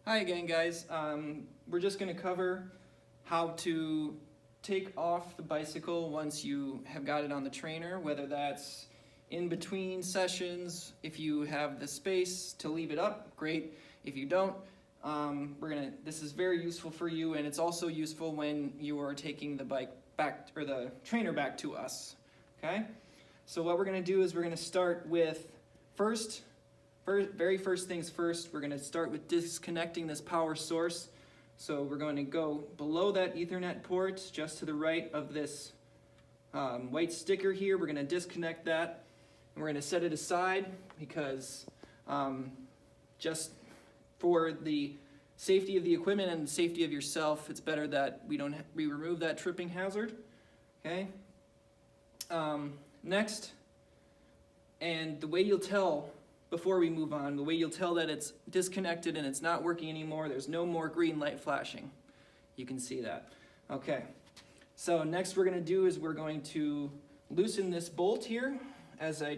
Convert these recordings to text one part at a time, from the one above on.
Hi again, guys. We're just going to cover how to take off the bicycle once you have got it on the trainer, whether that's in between sessions. If you have the space to leave it up, great. If you don't, this is very useful for you, and it's also useful when you are taking the bike back, or the trainer back to us. Okay? So what we're going to do is we're going to start with very first things first, we're going to start with disconnecting this power source. So we're going to go below that Ethernet port, just to the right of this white sticker here. We're going to disconnect that, and we're going to set it aside because just for the safety of the equipment and the safety of yourself, it's better that we remove that tripping hazard. Okay. Next, and the way you'll tell, before we move on, the way you'll tell that it's disconnected and it's not working anymore, there's no more green light flashing. You can see that. Okay, so next we're going to do is we're going to loosen this bolt here, as I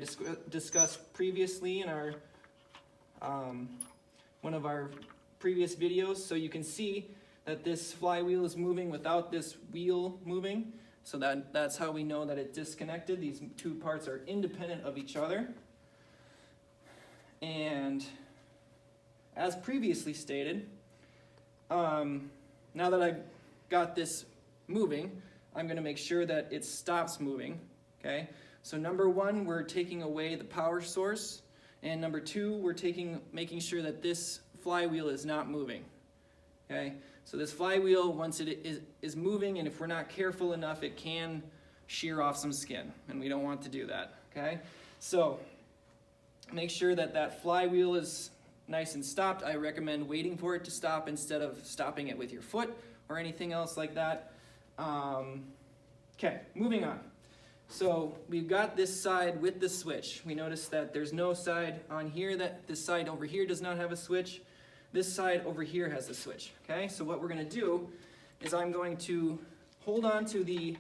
discussed previously in our one of our previous videos. So you can see that this flywheel is moving without this wheel moving. So that's how we know that it's disconnected. These two parts are independent of each other. And as previously stated, now that I've got this moving, I'm going to make sure that it stops moving. Okay, so number one, we're taking away the power source, and number two, we're making sure that this flywheel is not moving. Okay, so this flywheel, once it is moving, and if we're not careful enough, it can shear off some skin, and we don't want to do that. Okay, so make sure that that flywheel is nice and stopped. I recommend waiting for it to stop instead of stopping it with your foot or anything else like that. Okay, moving on. So we've got this side with the switch. We notice that there's no side on here, that this side over here does not have a switch. This side over here has a switch. Okay, so what we're going to do is I'm going to hold on to the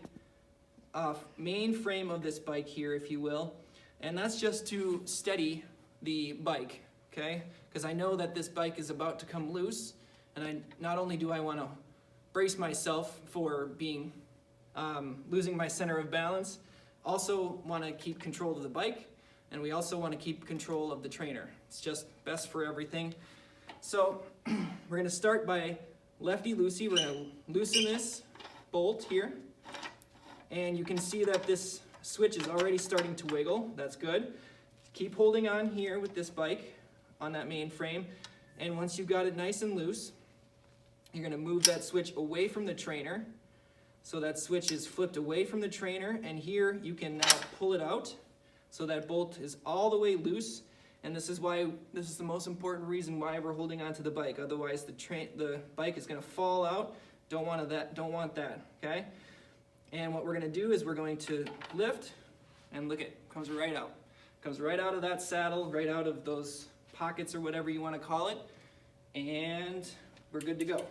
main frame of this bike here, if you will. And that's just to steady the bike, okay? Because I know that this bike is about to come loose, and not only do I want to brace myself for being losing my center of balance, also want to keep control of the bike, and we also want to keep control of the trainer. It's just best for everything. So we're going to start by lefty-loosey. We're going to loosen this bolt here, and you can see that this switch is already starting to wiggle. That's good. Keep holding on here with this bike on that main frame, and once you've got it nice and loose, you're going to move that switch away from the trainer. So that switch is flipped away from the trainer, and here you can now pull it out. So that bolt is all the way loose, and this is the most important reason why we're holding on to the bike. Otherwise the bike is going to fall out. Don't want that, okay? And what we're going to do is we're going to lift, and look, it comes right out. Comes right out of that saddle, right out of those pockets or whatever you want to call it, and we're good to go.